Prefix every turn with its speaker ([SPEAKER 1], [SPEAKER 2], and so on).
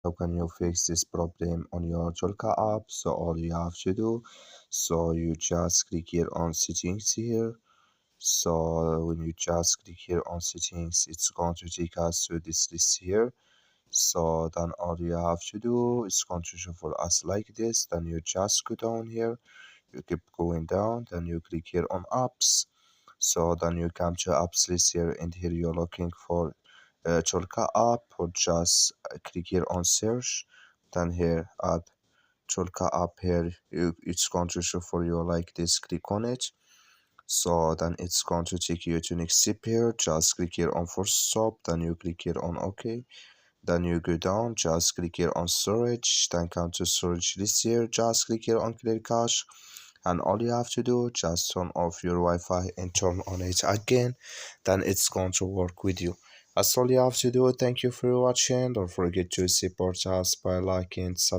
[SPEAKER 1] how can you fix this problem on your Tolka app? So all you have to do, so you just click here on settings here. So when you just click here on settings, it's going to take us to this list here. So then all you have to do is going to show for us like this. Then you just go down here, you keep going down, then you click here on apps. So then you come to apps list here, and here you're looking for Cholka app, or just click here on search. Then here add Cholka app here, it's going to show for you like this. Click on it. So then it's going to take you to next step here. Just click here on force stop. Then you click here on OK. Then you go down, just click here on storage, then come to storage list here, just click here on clear cache, and all you have to do, just turn off your Wi-Fi and turn on it again, then it's going to work with you. That's all you have to do. Thank you for watching. Don't forget to support us by liking, subscribing.